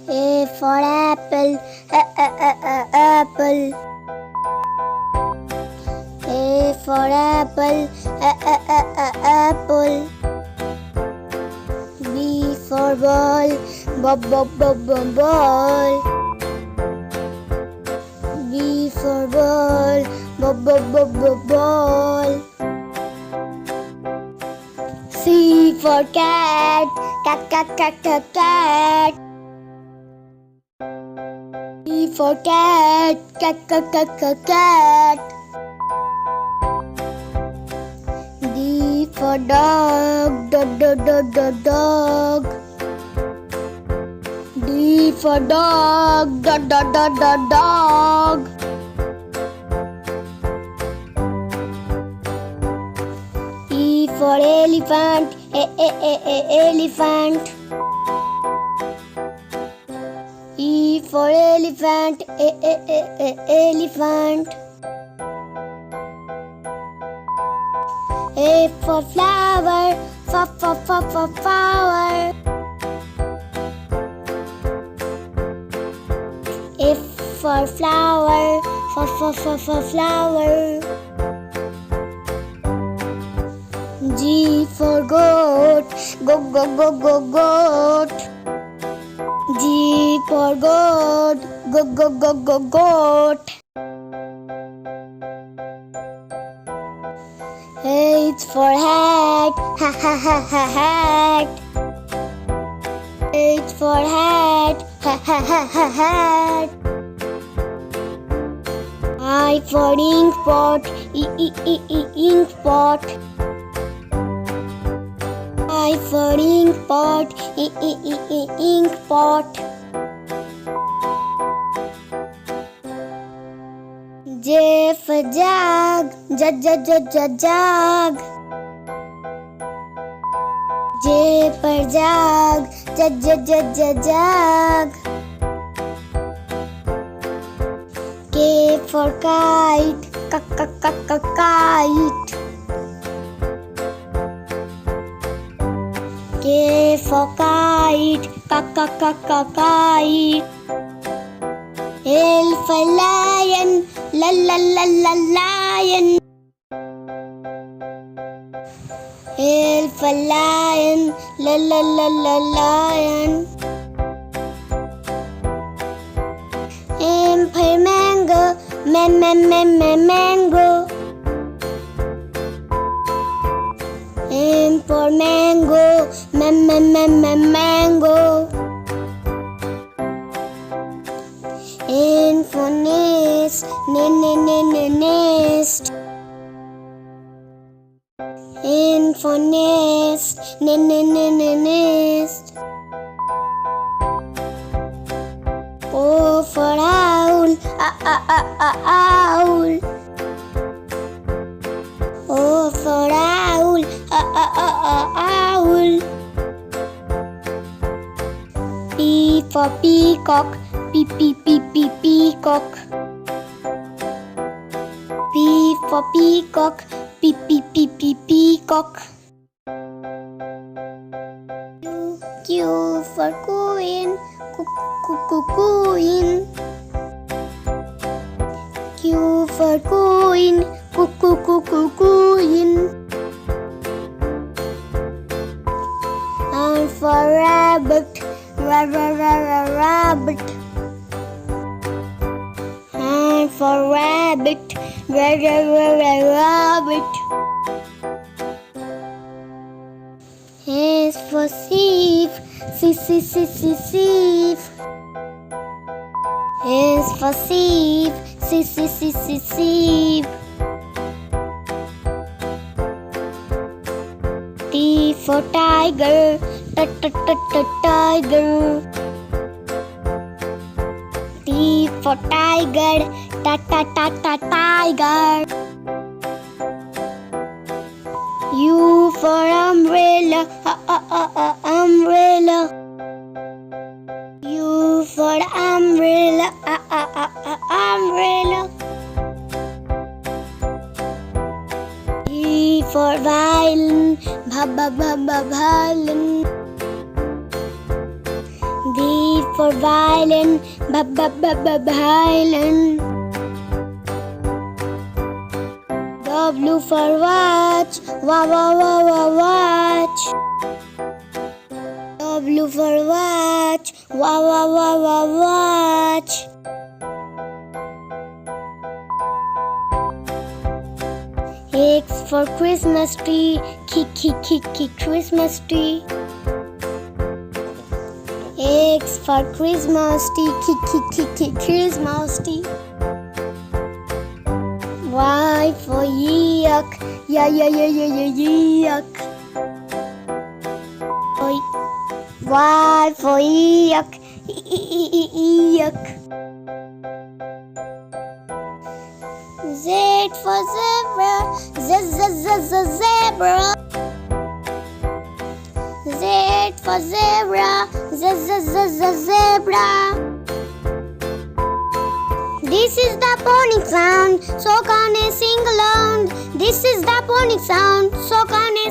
A for apple, apple. A for apple, apple. B for ball, ball. B for ball, ball. C for cat, cat. D for cat, cat. D for dog, dog. D for dog, dog. E for elephant, elephant. E for elephant, elephant. F for flower, flower. F for flower, flower. G for goat, goat. G for goat, goat. H for hat, hat. H for hat, hat. I for ink pot, ink pot. I for ink pot, ink pot. J for jug, jug. J for jug, jug. K for kite, kite. K for kite, kite. L for lion, lion. L for lion, lion. M for mango, mango. M for mango, mango. N for nest, nest. N for nest, nest. O for owl, owl. O for owl, owl. P for peacock, peacock. P for peacock, peacock. Q for queen, queen. Q for queen, queen. R for rabbit, rabbit. R for rabbit, rabbit. S for sieve, sieve. S for sieve, sieve. T for tiger, tiger. T for tiger, tiger. U for umbrella, umbrella. U for umbrella, umbrella. V for violin, violin. V for violin, violin. W for watch, watch. W for watch, watch. X for Christmas tree, Christmas tree. X for Christmas tree, Christmas tree. Y for yak, yak. Y for yak, yak. Z for zebra, zebra. Z for zebra, zebra. This is the phonics sound, so can I sing along? This is the phonics sound, so can I